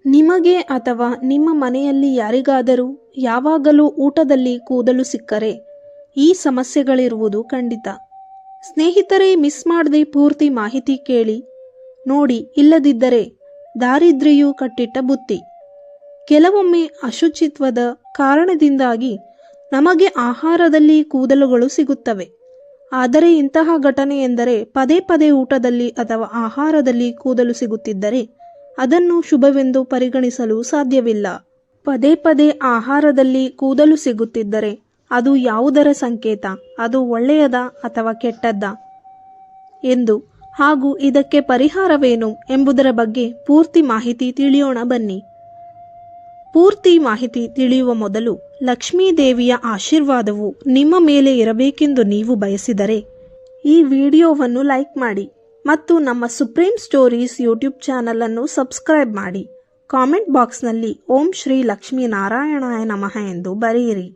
ನಿಮಗೆ ಅಥವಾ ನಿಮ್ಮ ಮನೆಯಲ್ಲಿ ಯಾರಿಗಾದರೂ ಯಾವಾಗಲೂ ಊಟದಲ್ಲಿ ಕೂದಲು ಸಿಕ್ಕರೆ ಈ ಸಮಸ್ಯೆಗಳಿರುವುದು ಖಂಡಿತ. ಸ್ನೇಹಿತರೆ, ಮಿಸ್ ಮಾಡದೆ ಪೂರ್ತಿ ಮಾಹಿತಿ ಕೇಳಿ ನೋಡಿ, ಇಲ್ಲದಿದ್ದರೆ ದಾರಿದ್ರ್ಯವು ಕಟ್ಟಿಟ್ಟ ಬುತ್ತಿ. ಕೆಲವೊಮ್ಮೆ ಅಶುಚಿತ್ವದ ಕಾರಣದಿಂದಾಗಿ ನಮಗೆ ಆಹಾರದಲ್ಲಿ ಕೂದಲುಗಳು ಸಿಗುತ್ತವೆ. ಆದರೆ ಇಂತಹ ಘಟನೆ ಎಂದರೆ ಪದೇ ಪದೇ ಊಟದಲ್ಲಿ ಅಥವಾ ಆಹಾರದಲ್ಲಿ ಕೂದಲು ಸಿಗುತ್ತಿದ್ದರೆ ಅದನ್ನು ಶುಭವೆಂದು ಪರಿಗಣಿಸಲು ಸಾಧ್ಯವಿಲ್ಲ. ಪದೇ ಪದೇ ಆಹಾರದಲ್ಲಿ ಕೂದಲು ಸಿಗುತ್ತಿದ್ದರೆ ಅದು ಯಾವುದರ ಸಂಕೇತ, ಅದು ಒಳ್ಳೆಯದಾ ಅಥವಾ ಕೆಟ್ಟದ್ದಾ ಎಂದು ಹಾಗೂ ಇದಕ್ಕೆ ಪರಿಹಾರವೇನು ಎಂಬುದರ ಬಗ್ಗೆ ಪೂರ್ತಿ ಮಾಹಿತಿ ತಿಳಿಯೋಣ ಬನ್ನಿ. ಪೂರ್ತಿ ಮಾಹಿತಿ ತಿಳಿಯುವ ಮೊದಲು ಲಕ್ಷ್ಮೀ ದೇವಿಯ ಆಶೀರ್ವಾದವು ನಿಮ್ಮ ಮೇಲೆ ಇರಬೇಕೆಂದು ನೀವು ಬಯಸಿದರೆ ಈ ವಿಡಿಯೋವನ್ನು ಲೈಕ್ ಮಾಡಿ ಮತ್ತು ನಮ್ಮ ಸುಪ್ರೀಂ ಸ್ಟೋರೀಸ್ ಯೂಟ್ಯೂಬ್ ಚಾನಲ್ ಅನ್ನು ಸಬ್ಸ್ಕ್ರೈಬ್ ಮಾಡಿ. ಕಾಮೆಂಟ್ ಬಾಕ್ಸ್ನಲ್ಲಿ ಓಂ ಶ್ರೀ ಲಕ್ಷ್ಮೀ ನಾರಾಯಣಾಯ ನಮಃ ಎಂದು ಬರೆಯಿರಿ.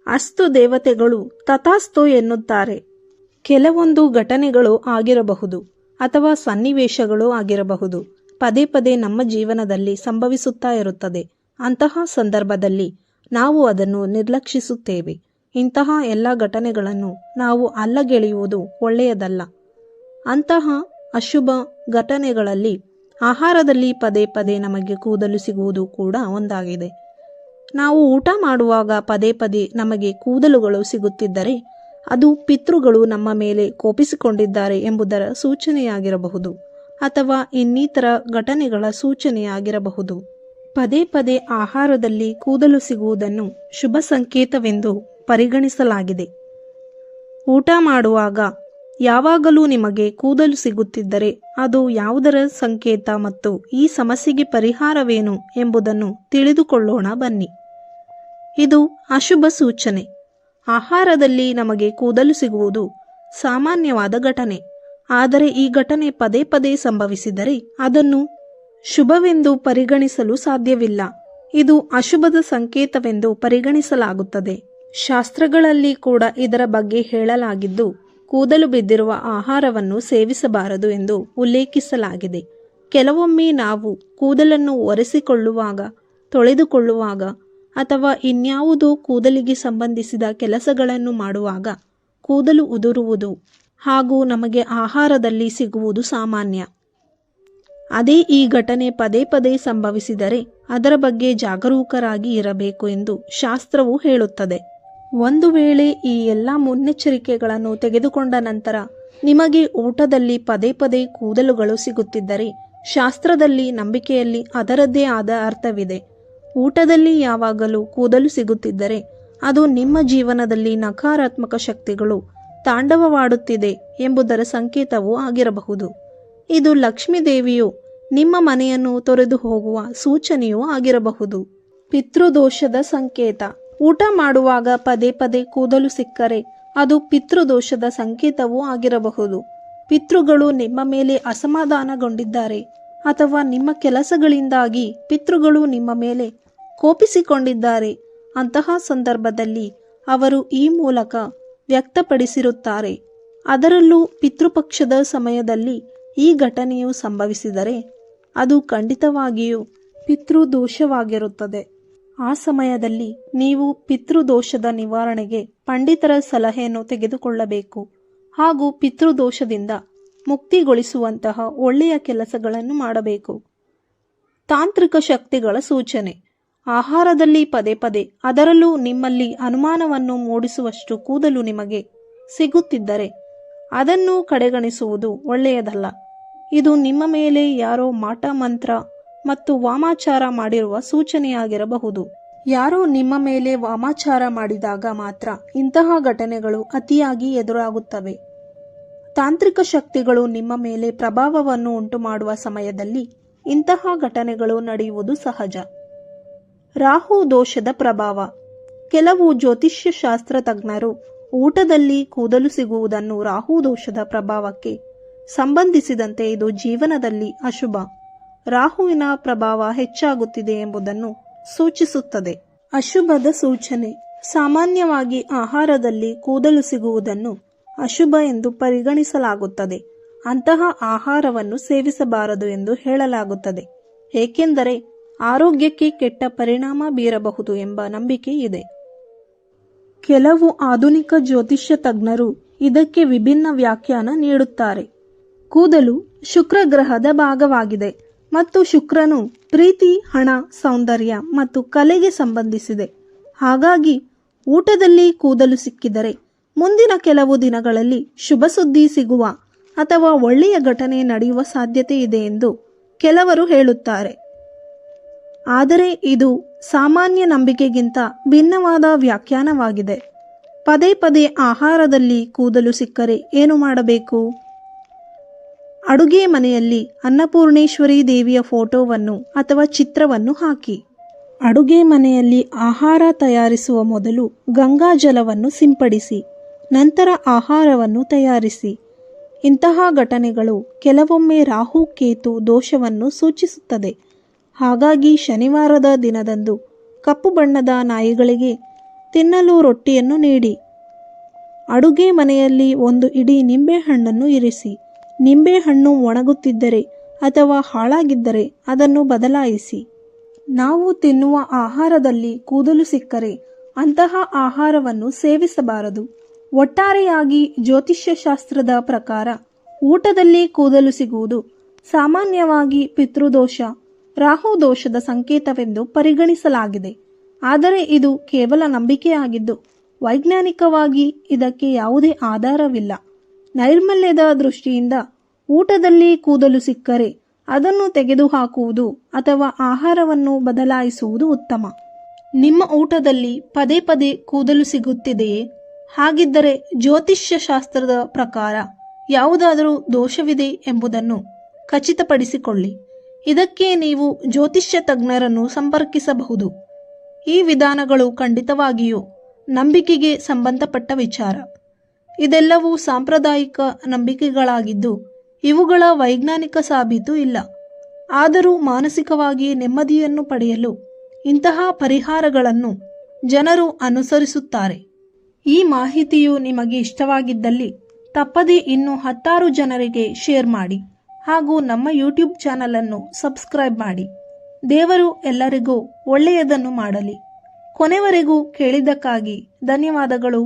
ಅಸ್ತು ದೇವತೆಗಳು ತಥಾಸ್ತು ಎನ್ನುತ್ತಾರೆ. ಕೆಲವೊಂದು ಘಟನೆಗಳು ಆಗಿರಬಹುದು ಅಥವಾ ಸನ್ನಿವೇಶಗಳು ಆಗಿರಬಹುದು, ಪದೇ ಪದೇ ನಮ್ಮ ಜೀವನದಲ್ಲಿ ಸಂಭವಿಸುತ್ತಾ ಇರುತ್ತದೆ. ಅಂತಹ ಸಂದರ್ಭದಲ್ಲಿ ನಾವು ಅದನ್ನು ನಿರ್ಲಕ್ಷಿಸುತ್ತೇವೆ. ಇಂತಹ ಎಲ್ಲ ಘಟನೆಗಳನ್ನು ನಾವು ಅಲ್ಲಗೆಳೆಯುವುದು ಒಳ್ಳೆಯದಲ್ಲ. ಅಂತಹ ಅಶುಭ ಘಟನೆಗಳಲ್ಲಿ ಆಹಾರದಲ್ಲಿ ಪದೇ ಪದೇ ನಮಗೆ ಕೂದಲು ಸಿಗುವುದು ಕೂಡ ಒಂದಾಗಿದೆ. ನಾವು ಊಟ ಮಾಡುವಾಗ ಪದೇ ಪದೇ ನಮಗೆ ಕೂದಲುಗಳು ಸಿಗುತ್ತಿದ್ದರೆ ಅದು ಪಿತೃಗಳು ನಮ್ಮ ಮೇಲೆ ಕೋಪಿಸಿಕೊಂಡಿದ್ದಾರೆ ಎಂಬುದರ ಸೂಚನೆಯಾಗಿರಬಹುದು ಅಥವಾ ಇನ್ನಿತರ ಘಟನೆಗಳ ಸೂಚನೆಯಾಗಿರಬಹುದು. ಪದೇ ಪದೇ ಆಹಾರದಲ್ಲಿ ಕೂದಲು ಸಿಗುವುದನ್ನು ಶುಭ ಸಂಕೇತವೆಂದು ಪರಿಗಣಿಸಲಾಗಿದೆ. ಊಟ ಮಾಡುವಾಗ ಯಾವಾಗಲೂ ನಿಮಗೆ ಕೂದಲು ಸಿಗುತ್ತಿದ್ದರೆ ಅದು ಯಾವುದರ ಸಂಕೇತ ಮತ್ತು ಈ ಸಮಸ್ಯೆಗೆ ಪರಿಹಾರವೇನು ಎಂಬುದನ್ನು ತಿಳಿದುಕೊಳ್ಳೋಣ ಬನ್ನಿ. ಇದು ಅಶುಭ ಸೂಚನೆ. ಆಹಾರದಲ್ಲಿ ನಮಗೆ ಕೂದಲು ಸಿಗುವುದು ಸಾಮಾನ್ಯವಾದ ಘಟನೆ. ಆದರೆ ಈ ಘಟನೆ ಪದೇ ಪದೇ ಸಂಭವಿಸಿದರೆ ಅದನ್ನು ಶುಭವೆಂದು ಪರಿಗಣಿಸಲು ಸಾಧ್ಯವಿಲ್ಲ. ಇದು ಅಶುಭದ ಸಂಕೇತವೆಂದು ಪರಿಗಣಿಸಲಾಗುತ್ತದೆ. ಶಾಸ್ತ್ರಗಳಲ್ಲಿ ಕೂಡ ಇದರ ಬಗ್ಗೆ ಹೇಳಲಾಗಿದ್ದು, ಕೂದಲು ಬಿದ್ದಿರುವ ಆಹಾರವನ್ನು ಸೇವಿಸಬಾರದು ಎಂದು ಉಲ್ಲೇಖಿಸಲಾಗಿದೆ. ಕೆಲವೊಮ್ಮೆ ನಾವು ಕೂದಲನ್ನು ಒರೆಸಿಕೊಳ್ಳುವಾಗ, ತೊಳೆದುಕೊಳ್ಳುವಾಗ ಅಥವಾ ಇನ್ಯಾವುದೋ ಕೂದಲಿಗೆ ಸಂಬಂಧಿಸಿದ ಕೆಲಸಗಳನ್ನು ಮಾಡುವಾಗ ಕೂದಲು ಉದುರುವುದು ಹಾಗೂ ನಮಗೆ ಆಹಾರದಲ್ಲಿ ಸಿಗುವುದು ಸಾಮಾನ್ಯ. ಅದೇ ಈ ಘಟನೆ ಪದೇ ಪದೇ ಸಂಭವಿಸಿದರೆ ಅದರ ಬಗ್ಗೆ ಜಾಗರೂಕರಾಗಿ ಇರಬೇಕು ಎಂದು ಶಾಸ್ತ್ರವು ಹೇಳುತ್ತದೆ. ಒಂದು ವೇಳೆ ಈ ಎಲ್ಲ ಮುನ್ನೆಚ್ಚರಿಕೆಗಳನ್ನು ತೆಗೆದುಕೊಂಡ ನಂತರ ನಿಮಗೆ ಊಟದಲ್ಲಿ ಪದೇ ಪದೇ ಕೂದಲುಗಳು ಸಿಗುತ್ತಿದ್ದರೆ ಶಾಸ್ತ್ರದಲ್ಲಿ ನಂಬಿಕೆಯಲ್ಲಿ ಅದರದ್ದೇ ಆದ ಅರ್ಥವಿದೆ. ಊಟದಲ್ಲಿ ಯಾವಾಗಲೂ ಕೂದಲು ಸಿಗುತ್ತಿದ್ದರೆ ಅದು ನಿಮ್ಮ ಜೀವನದಲ್ಲಿ ನಕಾರಾತ್ಮಕ ಶಕ್ತಿಗಳು ತಾಂಡವವಾಡುತ್ತಿದೆ ಎಂಬುದರ ಸಂಕೇತವೂ ಆಗಿರಬಹುದು. ಇದು ಲಕ್ಷ್ಮೀ ದೇವಿಯು ನಿಮ್ಮ ಮನೆಯನ್ನು ತೊರೆದು ಹೋಗುವ ಸೂಚನೆಯೂ ಆಗಿರಬಹುದು. ಪಿತೃದೋಷದ ಸಂಕೇತ. ಊಟ ಮಾಡುವಾಗ ಪದೇ ಪದೇ ಕೂದಲು ಸಿಕ್ಕರೆ ಅದು ಪಿತೃದೋಷದ ಸಂಕೇತವೂ ಆಗಿರಬಹುದು. ಪಿತೃಗಳು ನಿಮ್ಮ ಮೇಲೆ ಅಸಮಾಧಾನಗೊಂಡಿದ್ದಾರೆ ಅಥವಾ ನಿಮ್ಮ ಕೆಲಸಗಳಿಂದಾಗಿ ಪಿತೃಗಳು ನಿಮ್ಮ ಮೇಲೆ ಕೋಪಿಸಿಕೊಂಡಿದ್ದಾರೆ. ಅಂತಹ ಸಂದರ್ಭದಲ್ಲಿ ಅವರು ಈ ಮೂಲಕ ವ್ಯಕ್ತಪಡಿಸಿರುತ್ತಾರೆ. ಅದರಲ್ಲೂ ಪಿತೃಪಕ್ಷದ ಸಮಯದಲ್ಲಿ ಈ ಘಟನೆಯು ಸಂಭವಿಸಿದರೆ ಅದು ಖಂಡಿತವಾಗಿಯೂ ಪಿತೃದೋಷವಾಗಿರುತ್ತದೆ. ಆ ಸಮಯದಲ್ಲಿ ನೀವು ಪಿತೃದೋಷದ ನಿವಾರಣೆಗೆ ಪಂಡಿತರ ಸಲಹೆಯನ್ನು ತೆಗೆದುಕೊಳ್ಳಬೇಕು ಹಾಗೂ ಪಿತೃದೋಷದಿಂದ ಮುಕ್ತಿಗೊಳಿಸುವಂತಹ ಒಳ್ಳೆಯ ಕೆಲಸಗಳನ್ನು ಮಾಡಬೇಕು. ತಾಂತ್ರಿಕ ಶಕ್ತಿಗಳ ಸೂಚನೆ. ಆಹಾರದಲ್ಲಿ ಪದೇ ಪದೇ, ಅದರಲ್ಲೂ ನಿಮ್ಮಲ್ಲಿ ಅನುಮಾನವನ್ನು ಮೂಡಿಸುವಷ್ಟು ಕೂದಲು ನಿಮಗೆ ಸಿಗುತ್ತಿದ್ದರೆ ಅದನ್ನು ಕಡೆಗಣಿಸುವುದು ಒಳ್ಳೆಯದಲ್ಲ. ಇದು ನಿಮ್ಮ ಮೇಲೆ ಯಾರೋ ಮಾಟ ಮಂತ್ರ ಮತ್ತು ವಾಮಾಚಾರ ಮಾಡಿರುವ ಸೂಚನೆಯಾಗಿರಬಹುದು. ಯಾರೋ ನಿಮ್ಮ ಮೇಲೆ ವಾಮಾಚಾರ ಮಾಡಿದಾಗ ಮಾತ್ರ ಇಂತಹ ಘಟನೆಗಳು ಅತಿಯಾಗಿ ಎದುರಾಗುತ್ತವೆ. ತಾಂತ್ರಿಕ ಶಕ್ತಿಗಳು ನಿಮ್ಮ ಮೇಲೆ ಪ್ರಭಾವವನ್ನು ಉಂಟುಮಾಡುವ ಸಮಯದಲ್ಲಿ ಇಂತಹ ಘಟನೆಗಳು ನಡೆಯುವುದು ಸಹಜ. ರಾಹು ದೋಷದ ಪ್ರಭಾವ. ಕೆಲವು ಜ್ಯೋತಿಷ್ಯ ಶಾಸ್ತ್ರ ತಜ್ಞರು ಊಟದಲ್ಲಿ ಕೂದಲು ಸಿಗುವುದನ್ನು ರಾಹು ದೋಷದ ಪ್ರಭಾವಕ್ಕೆ ಸಂಬಂಧಿಸಿದಂತೆ ಇದು ಜೀವನದಲ್ಲಿ ಅಶುಭ, ರಾಹುವಿನ ಪ್ರಭಾವ ಹೆಚ್ಚಾಗುತ್ತಿದೆ ಎಂಬುದನ್ನು ಸೂಚಿಸುತ್ತದೆ. ಅಶುಭದ ಸೂಚನೆ. ಸಾಮಾನ್ಯವಾಗಿ ಆಹಾರದಲ್ಲಿ ಕೂದಲು ಸಿಗುವುದನ್ನು ಅಶುಭ ಎಂದು ಪರಿಗಣಿಸಲಾಗುತ್ತದೆ. ಅಂತಹ ಆಹಾರವನ್ನು ಸೇವಿಸಬಾರದು ಎಂದು ಹೇಳಲಾಗುತ್ತದೆ. ಏಕೆಂದರೆ ಆರೋಗ್ಯಕ್ಕೆ ಕೆಟ್ಟ ಪರಿಣಾಮ ಬೀರಬಹುದು ಎಂಬ ನಂಬಿಕೆ ಇದೆ. ಕೆಲವು ಆಧುನಿಕ ಜ್ಯೋತಿಷ್ಯ ತಜ್ಞರು ಇದಕ್ಕೆ ವಿಭಿನ್ನ ವ್ಯಾಖ್ಯಾನ ನೀಡುತ್ತಾರೆ. ಕೂದಲು ಶುಕ್ರ ಗ್ರಹದ ಭಾಗವಾಗಿದೆ ಮತ್ತು ಶುಕ್ರನು ಪ್ರೀತಿ, ಹಣ, ಸೌಂದರ್ಯ ಮತ್ತು ಕಲೆಗೆ ಸಂಬಂಧಿಸಿದೆ. ಹಾಗಾಗಿ ಊಟದಲ್ಲಿ ಕೂದಲು ಸಿಕ್ಕಿದರೆ ಮುಂದಿನ ಕೆಲವು ದಿನಗಳಲ್ಲಿ ಶುಭ ಸುದ್ದಿ ಸಿಗುವ ಅಥವಾ ಒಳ್ಳೆಯ ಘಟನೆ ನಡೆಯುವ ಸಾಧ್ಯತೆ ಇದೆ ಎಂದು ಕೆಲವರು ಹೇಳುತ್ತಾರೆ. ಆದರೆ ಇದು ಸಾಮಾನ್ಯ ನಂಬಿಕೆಗಿಂತ ಭಿನ್ನವಾದ ವ್ಯಾಖ್ಯಾನವಾಗಿದೆ. ಪದೇ ಪದೇ ಆಹಾರದಲ್ಲಿ ಕೂದಲು ಸಿಕ್ಕರೆ ಏನು ಮಾಡಬೇಕು? ಅಡುಗೆ ಮನೆಯಲ್ಲಿ ಅನ್ನಪೂರ್ಣೇಶ್ವರಿ ದೇವಿಯ ಫೋಟೋವನ್ನು ಅಥವಾ ಚಿತ್ರವನ್ನು ಹಾಕಿ. ಅಡುಗೆ ಮನೆಯಲ್ಲಿ ಆಹಾರ ತಯಾರಿಸುವ ಮೊದಲು ಗಂಗಾಜಲವನ್ನು ಸಿಂಪಡಿಸಿ, ನಂತರ ಆಹಾರವನ್ನು ತಯಾರಿಸಿ. ಇಂತಹ ಘಟನೆಗಳು ಕೆಲವೊಮ್ಮೆ ರಾಹು ಕೇತು ದೋಷವನ್ನು ಸೂಚಿಸುತ್ತದೆ. ಹಾಗಾಗಿ ಶನಿವಾರದ ದಿನದಂದು ಕಪ್ಪು ಬಣ್ಣದ ನಾಯಿಗಳಿಗೆ ತಿನ್ನಲು ರೊಟ್ಟಿಯನ್ನು ನೀಡಿ. ಅಡುಗೆ ಮನೆಯಲ್ಲಿ ಒಂದು ಇಡೀ ನಿಂಬೆಹಣ್ಣನ್ನು ಇರಿಸಿ. ನಿಂಬೆಹಣ್ಣು ಒಣಗುತ್ತಿದ್ದರೆ ಅಥವಾ ಹಾಳಾಗಿದ್ದರೆ ಅದನ್ನು ಬದಲಾಯಿಸಿ. ನಾವು ತಿನ್ನುವ ಆಹಾರದಲ್ಲಿ ಕೂದಲು ಸಿಕ್ಕರೆ ಅಂತಹ ಆಹಾರವನ್ನು ಸೇವಿಸಬಾರದು. ಒಟ್ಟಾರೆಯಾಗಿ ಜ್ಯೋತಿಷ್ಯ ಶಾಸ್ತ್ರದ ಪ್ರಕಾರ ಊಟದಲ್ಲಿ ಕೂದಲು ಸಿಗುವುದು ಸಾಮಾನ್ಯವಾಗಿ ಪಿತೃದೋಷ, ರಾಹು ದೋಷದ ಸಂಕೇತವೆಂದು ಪರಿಗಣಿಸಲಾಗಿದೆ. ಆದರೆ ಇದು ಕೇವಲ ನಂಬಿಕೆಯಾಗಿದ್ದು ವೈಜ್ಞಾನಿಕವಾಗಿ ಇದಕ್ಕೆ ಯಾವುದೇ ಆಧಾರವಿಲ್ಲ. ನೈರ್ಮಲ್ಯದ ದೃಷ್ಟಿಯಿಂದ ಊಟದಲ್ಲಿ ಕೂದಲು ಸಿಕ್ಕರೆ ಅದನ್ನು ತೆಗೆದುಹಾಕುವುದು ಅಥವಾ ಆಹಾರವನ್ನು ಬದಲಾಯಿಸುವುದು ಉತ್ತಮ. ನಿಮ್ಮ ಊಟದಲ್ಲಿ ಪದೇ ಪದೇ ಕೂದಲು ಸಿಗುತ್ತಿದೆಯೇ? ಹಾಗಿದ್ದರೆ ಜ್ಯೋತಿಷ್ಯ ಶಾಸ್ತ್ರದ ಪ್ರಕಾರ ಯಾವುದಾದರೂ ದೋಷವಿದೆ ಎಂಬುದನ್ನು ಖಚಿತಪಡಿಸಿಕೊಳ್ಳಿ. ಇದಕ್ಕೆ ನೀವು ಜ್ಯೋತಿಷ್ಯ ತಜ್ಞರನ್ನು ಸಂಪರ್ಕಿಸಬಹುದು. ಈ ವಿಧಾನಗಳು ಖಂಡಿತವಾಗಿಯೂ ನಂಬಿಕೆಗೆ ಸಂಬಂಧಪಟ್ಟ ವಿಚಾರ. ಇದೆಲ್ಲವೂ ಸಾಂಪ್ರದಾಯಿಕ ನಂಬಿಕೆಗಳಾಗಿದ್ದು ಇವುಗಳ ವೈಜ್ಞಾನಿಕ ಸಾಬೀತು ಇಲ್ಲ. ಆದರೂ ಮಾನಸಿಕವಾಗಿ ನೆಮ್ಮದಿಯನ್ನು ಪಡೆಯಲು ಇಂತಹ ಪರಿಹಾರಗಳನ್ನು ಜನರು ಅನುಸರಿಸುತ್ತಾರೆ. ಈ ಮಾಹಿತಿಯು ನಿಮಗೆ ಇಷ್ಟವಾಗಿದ್ದಲ್ಲಿ ತಪ್ಪದೇ ಇನ್ನೂ 10 ಜನರಿಗೆ ಶೇರ್ ಮಾಡಿ ಹಾಗೂ ನಮ್ಮ ಯೂಟ್ಯೂಬ್ ಚಾನಲನ್ನು ಸಬ್ಸ್ಕ್ರೈಬ್ ಮಾಡಿ. ದೇವರು ಎಲ್ಲರಿಗೂ ಒಳ್ಳೆಯದನ್ನು ಮಾಡಲಿ. ಕೊನೆವರೆಗೂ ಕೇಳಿದ್ದಕ್ಕಾಗಿ ಧನ್ಯವಾದಗಳು.